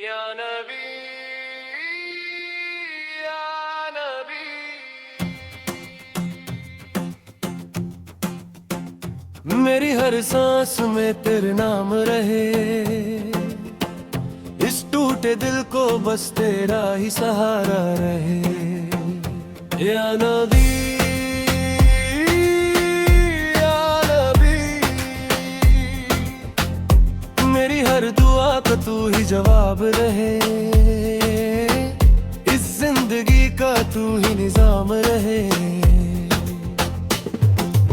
या नबी या नबी। मेरी हर सांस में तेरे नाम रहे, इस टूटे दिल को बस तेरा ही सहारा रहे। या नबी या नबी, मेरी हर दुआ का तू ही जवाब रहे, इस जिंदगी का तू ही निजाम रहे।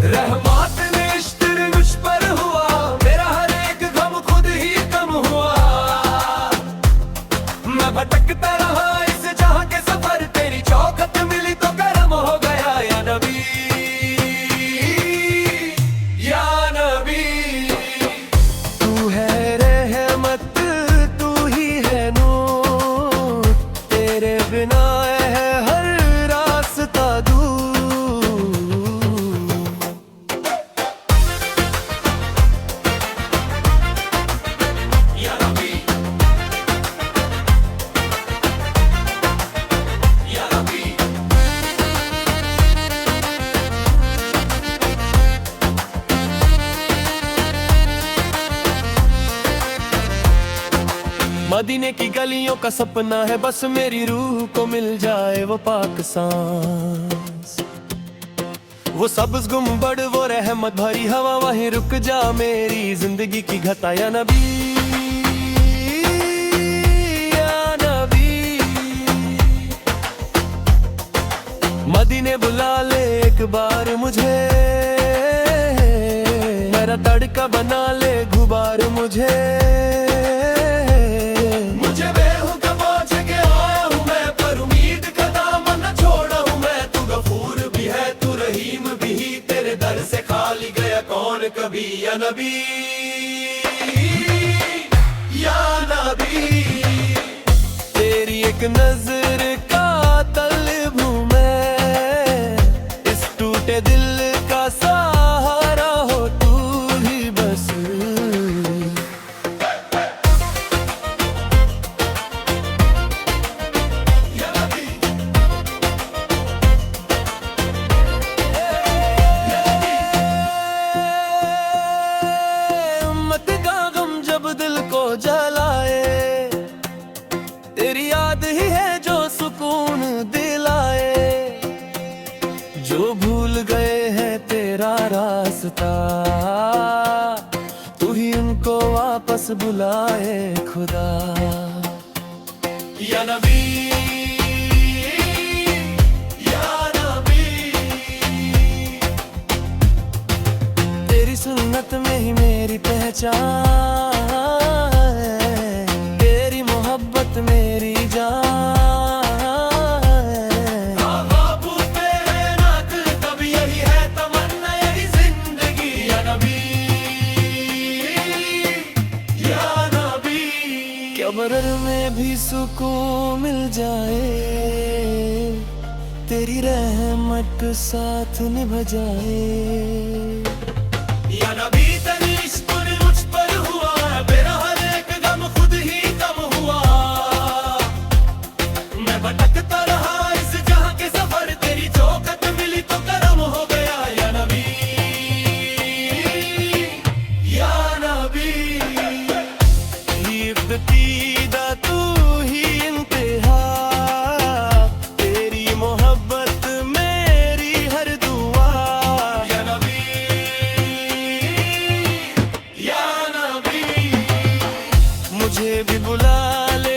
रहमत ने इश्क मुझ पर हुआ, मेरा हर एक गम खुद ही कम हुआ। मैं भटकता रहा इस जहां के सफर, तेरी चौखट मिली तो करम हो गया। या नबी या नबी, तू है रहमत तू ही है नूर, तेरे बिना है हर रास्ता दूर। मदीने की गलियों का सपना है बस मेरी रूह को मिल जाए वो पाक सांस। वो सब्ज़ गुंबद वो रहमत भरी हवा, वहीं रुक जा मेरी जिंदगी की घटा। या नबी या नबी, मदीने बुला ले एक बार मुझे, मेरा तड़का बना ले गुबार मुझे। कभी या नबी या नबी, तेरी एक नजर का तलब हूँ मैं, इस टूटे दिल का सहारा हो तू ही बस। जलाए तेरी याद ही है जो सुकून दिलाए, जो भूल गए हैं तेरा रास्ता, तू ही उनको वापस बुलाए खुदा। या नबी या नबी, तेरी सुन्नत में ही मेरी पहचान, मेरी जान। काबू पे है नाक तब यही है तमन्ना यही जिंदगी। या नबी या नबी, कब्र में भी सुकून मिल जाए, तेरी रहमत साथ निभ जाए। या नबी तेरी इश्क मुझ पर हुआ, मेरा हर एक गम खुद ही कम हुआ। भटकता रहा इस जहां के सफर, तेरी चौखट मिली तो करम हो गया। या नबी या नबी, इब्तिदा तू ही इंतहा, तेरी मोहब्बत मेरी हर दुआ। या नबी या नबी, मुझे भी बुला ले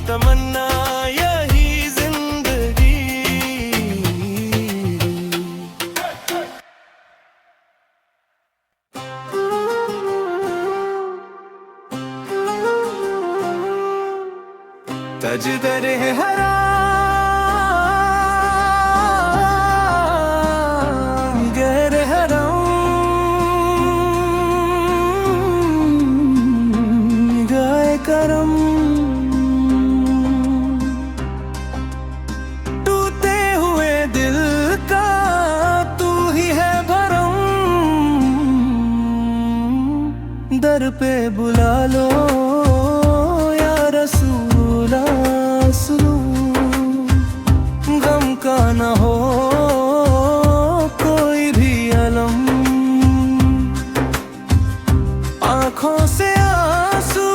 तमन्ना यही जिंदगी। तज दर हरा गैर हरम गाय करम, दर पे बुला लो या रसूला सुलूम। गम का न हो कोई भी अलम, आँखों से आंसू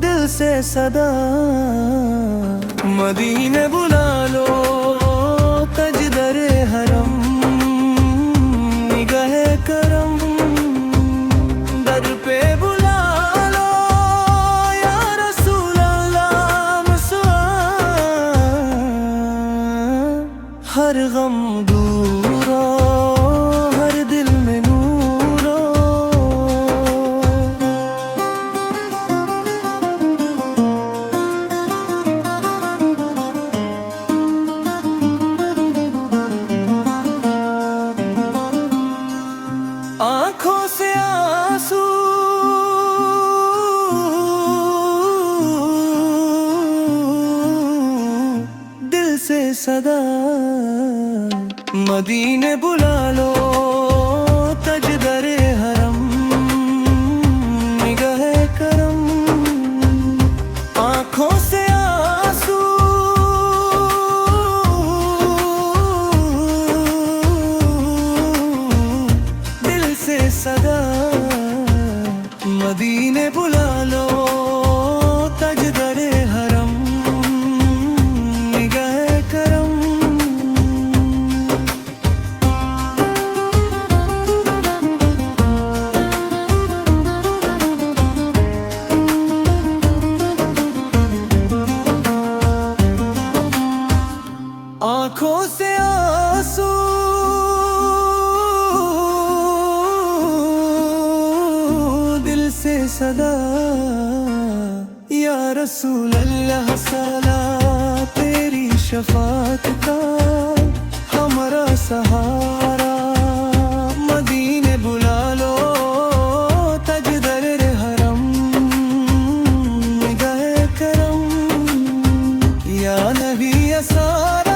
दिल से सदा। मदीने बुला लो तजदरे हरम, निगाहे करम। दर पे बुला लो या रसूल अल्लाह मसवा। हर गम दूर हो, हर दिल में नूर हो। आँखों से आंसू दिल से सदा। मदीने बुला लो तजदरे हरम, निगाहे करम। आँखों से आंसू दिल से सदा। मदीने बुला लो तजदरे हरम, निगाहे करम। आँखों से आंसू दिल से सदा। या रसूल अल्लाह सला तेरी शफात का हमारा सहारा। मदीने बुला लो तजदरे हरम, निगाहे करम। या नबी सारा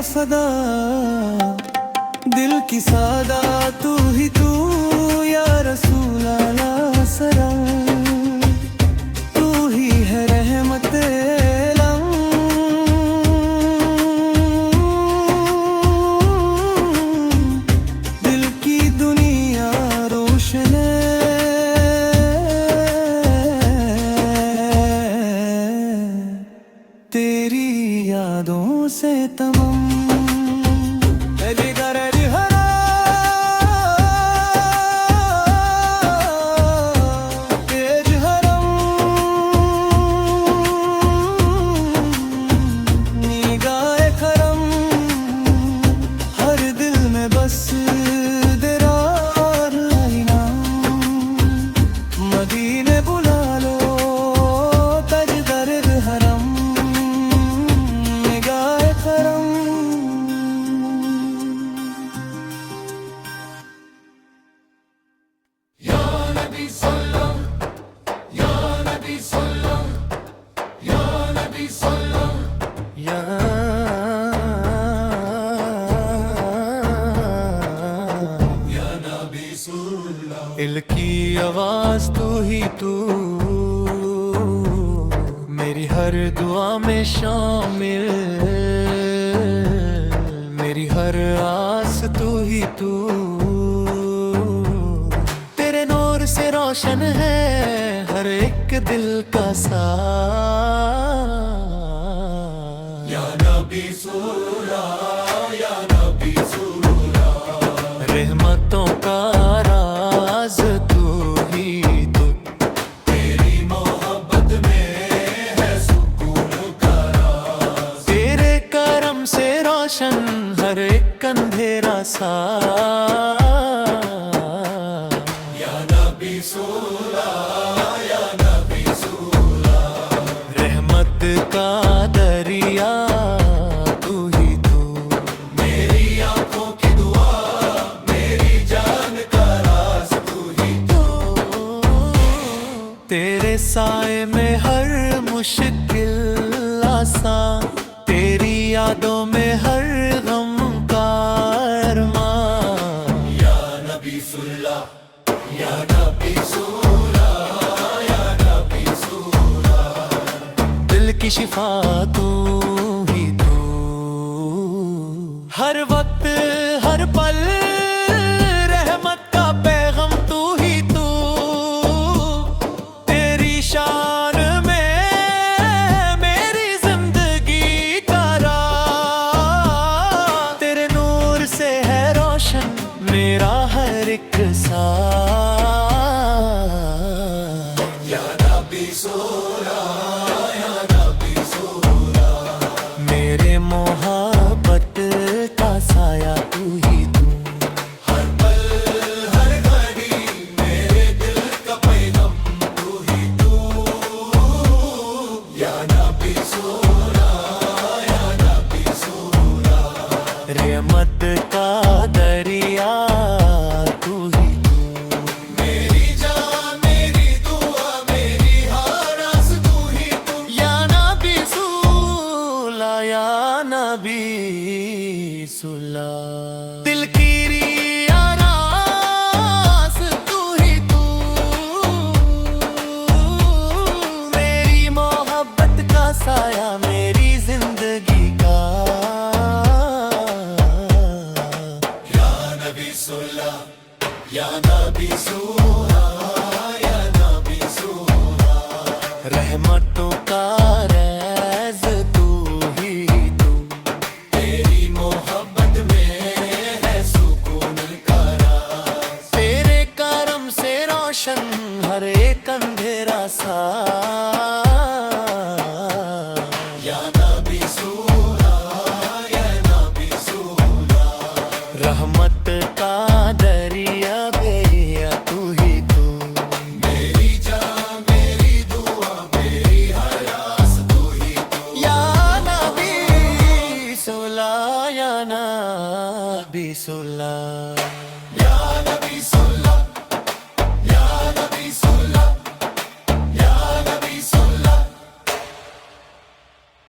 फदा। दिल की सादा तू ही तू या रसूल अल्लाह सलाम। तू ही है रहमत आलम, दिल की दुनिया रोशन। तेरी यादों से तमम दिल की आवाज तू ही तू, मेरी हर दुआ में शामिल। मेरी हर आस तू ही तू, तेरे नूर से रोशन है हर एक दिल का साथ। या नबी सूरा, या नबी सूरा, रहमतों का राज तू ही तू। तेरी मोहब्बत में है सुकून का राज। तेरे करम से रोशन हर एक अंधेरा सा। या नबी सूरा, या नबी सूरा, रहमत का दरिया तू ही तू। मेरी आंखों की दुआ, मेरी जान का राज तू ही तू। तेरे तेरे साए में हर मुश्किल आसान, तेरी यादों में हर गम का अरमान। या नबी सुल्ला, या नबी सुल्ला, या नबी सुल्ला। दिल की शिफा तू ही तू, हर वक्त हर पल रहमत का पैगम तू ही तू। तेरी शान में मेरी जिंदगी का राज, तेरे नूर से है रोशन मेरा हर एक सांस। या नबी सुल्ला, या नबी सुल्ला। मेरे मोहब्बत का साया तू ही तू, हर पल हर घड़ी मेरे दिल का पैगम तू ही तू। या नबी सुल्ला, या नबी सुल्ला। रहमत का दरिया तू ही तू। मेरी जान मेरी दुआ मेरी हर आस तू ही तू। या नबी सुल्ला, या नबी सुल्ला। दिल की आरास तू ही तू, मेरी मोहब्बत का साया मेरी जिंदगी का। या नबी सुल्ला, या नबी सुल्ला, या नबी सुल्ला। रहमतों का रैज़ तू ही तू, तेरी मोहब्बत में है सुकून का राज। तेरे करम से रोशन हर एक अंधेरा सा। या नबी सुल्ला, या नबी सुल्ला। रहमत